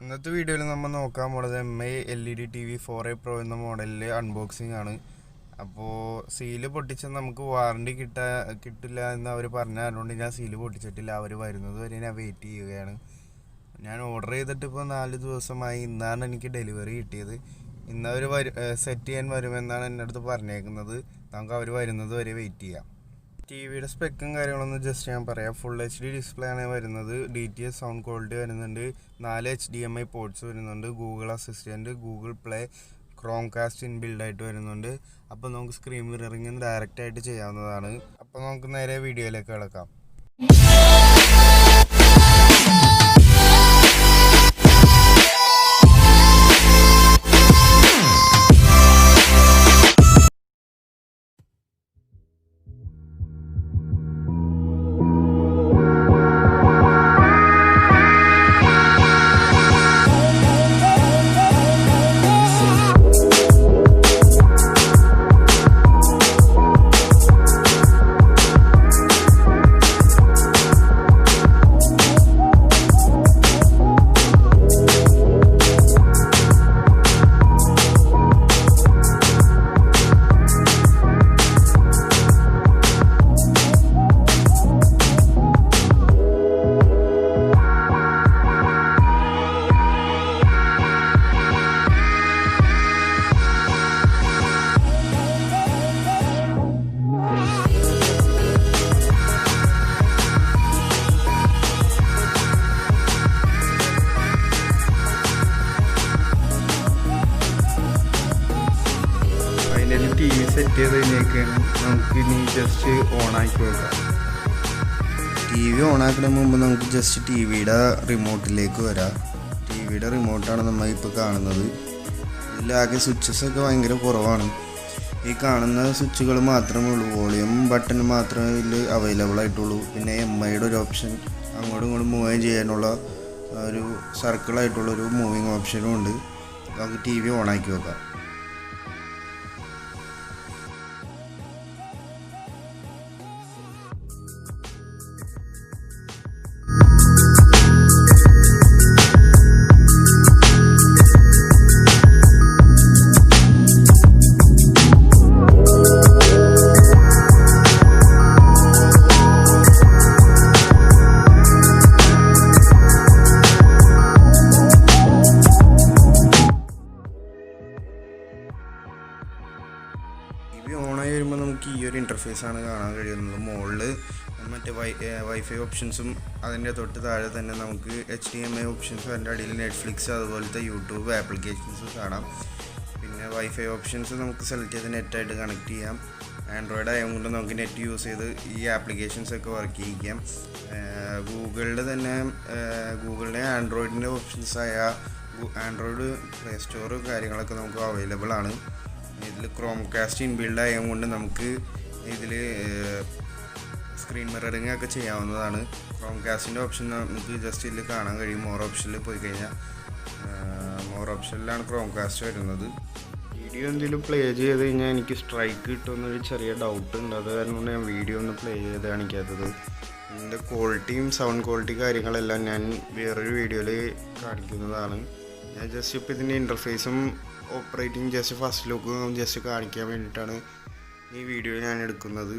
ഇന്നത്തെ വീഡിയോയിൽ നമ്മൾ നോക്കാൻ പോണത് MI LED TV 4A Pro എന്ന മോഡലിൽ അൺബോക്സിംഗ് ആണ്. അപ്പോൾ സീല് പൊട്ടിച്ചാൽ നമുക്ക് വാറണ്ടി കിട്ടില്ല എന്ന് അവർ പറഞ്ഞതുകൊണ്ട് ഞാൻ സീല് പൊട്ടിച്ചിട്ടില്ല. അവർ വരുന്നത് വരെ ഞാൻ വെയിറ്റ് ചെയ്യുകയാണ്. ഞാൻ ഓർഡർ ചെയ്തിട്ട് ഇപ്പോൾ 4 ദിവസമായി. ഇന്നാണ് എനിക്ക് ഡെലിവറി കിട്ടിയത്. ഇന്ന് അവർ സെറ്റ് ചെയ്യാൻ വരുമെന്നാണ് എൻ്റെ അടുത്ത് പറഞ്ഞേക്കുന്നത്. നമുക്ക് അവർ വരുന്നത് വരെ വെയിറ്റ് ചെയ്യാം. ടിവിയുടെ സ്പെക്കും കാര്യങ്ങളൊന്നും ജസ്റ്റ് ഞാൻ പറയാം. ഫുൾ HD ഡിസ്പ്ലേ ആണ് വരുന്നത്. DTS സൗണ്ട് ക്വാളിറ്റി വരുന്നുണ്ട്. 4 HDMI പോർട്സ് വരുന്നുണ്ട്. Google assistant, Google play, Chromecast inbuilt ആയിട്ട് വരുന്നുണ്ട്. അപ്പോൾ നമുക്ക് സ്ക്രീൻ മിററിംഗ് ഡയറക്റ്റ് ആയിട്ട് ചെയ്യാവുന്നതാണ്. അപ്പോൾ നമുക്ക് നേരെ വീഡിയോയിലേക്ക് കിടക്കാം. TV സെറ്റ് ചെയ്ത് കഴിഞ്ഞേക്കാണ്. നമുക്കിനി ജസ്റ്റ് ഓണാക്കി നോക്കാം. TV ഓണാക്കുന്നതിന് മുമ്പ് നമുക്ക് ജസ്റ്റ് ടിവിയുടെ റിമോട്ടിലേക്ക് വരാം. ടിവിയുടെ റിമോട്ടാണ് നമ്മൾ ഇപ്പോൾ കാണുന്നത്. ഇതിലാകെ സ്വിച്ചസൊക്കെ ഭയങ്കര കുറവാണ്. ഈ കാണുന്ന സ്വിച്ചുകൾ മാത്രമേ ഉള്ളൂ. വോളിയം ബട്ടൺ മാത്രമേ ഇതിൽ അവൈലബിൾ ആയിട്ടുള്ളൂ. പിന്നെ MIയുടെ ഒരു ഓപ്ഷൻ, അങ്ങോട്ടും ഇങ്ങോട്ടും മൂവ് ചെയ്യാനുള്ള ഒരു സർക്കിളായിട്ടുള്ളൊരു മൂവിങ് ഓപ്ഷനും ഉണ്ട്. നമുക്ക് TV ഓണാക്കി നോക്കാം. TV ഓണായി വരുമ്പോൾ നമുക്ക് ഈ ഒരു ഇൻ്റർഫേസാണ് കാണാൻ കഴിയുന്നത്. മുകളിൽ മറ്റേ വൈഫൈ ഓപ്ഷൻസും അതിൻ്റെ തൊട്ട് താഴെ തന്നെ നമുക്ക് HDMI ഓപ്ഷൻസും അതിൻ്റെ അടിയിൽ നെറ്റ്ഫ്ലിക്സ് അതുപോലത്തെ യൂട്യൂബ് ആപ്ലിക്കേഷൻസ് കാണാം. പിന്നെ വൈഫൈ ഓപ്ഷൻസ് നമുക്ക് സെലക്ട് ചെയ്ത് നെറ്റായിട്ട് കണക്ട് ചെയ്യാം. ആൻഡ്രോയിഡ് ആയതുകൊണ്ട് നമുക്ക് നെറ്റ് യൂസ് ചെയ്ത് ഈ ആപ്ലിക്കേഷൻസൊക്കെ വർക്ക് ചെയ്യിക്കാം. ഗൂഗിളിൻ്റെ ആൻഡ്രോയിഡിൻ്റെ ഓപ്ഷൻസായ ആൻഡ്രോയിഡ് പ്ലേ സ്റ്റോർ കാര്യങ്ങളൊക്കെ നമുക്ക് അവൈലബിൾ ആണ്. ഇതിൽ ക്രോംകാസ്റ്റ് ഇൻബിൽഡ് ആയതുകൊണ്ട് നമുക്ക് ഇതിൽ സ്ക്രീൻ മിററിംഗ് ഒക്കെ ചെയ്യാവുന്നതാണ്. ക്രോംകാസ്റ്റിൻ്റെ ഓപ്ഷൻ നമുക്ക് ജസ്റ്റ് ഇതിൽ കാണാൻ കഴിയും. മോർ ഓപ്ഷനിൽ പോയി കഴിഞ്ഞാൽ മോർ ഓപ്ഷനിലാണ് ക്രോംകാസ്റ്റ് വരുന്നത്. വീഡിയോ എന്തെങ്കിലും പ്ലേ ചെയ്ത് കഴിഞ്ഞാൽ എനിക്ക് സ്ട്രൈക്ക് കിട്ടുമെന്നൊരു ചെറിയ ഡൗട്ട് ഉണ്ട്. അത് കാരണം ഞാൻ വീഡിയോ ഒന്ന് പ്ലേ ചെയ്ത് കാണിക്കാത്തത്. ഇതിൻ്റെ ക്വാളിറ്റിയും സൗണ്ട് ക്വാളിറ്റി കാര്യങ്ങളെല്ലാം ഞാൻ വേറൊരു വീഡിയോയിൽ കാണിക്കുന്നതാണ്. ഞാൻ ജസ്റ്റ് ഇപ്പോൾ ഇതിൻ്റെ ഇൻ്റർഫേസും operating just first look just കാണിക്കാൻ വേണ്ടിയിട്ടാണ് ഈ വീഡിയോ ഞാൻ എടുക്കുന്നത്.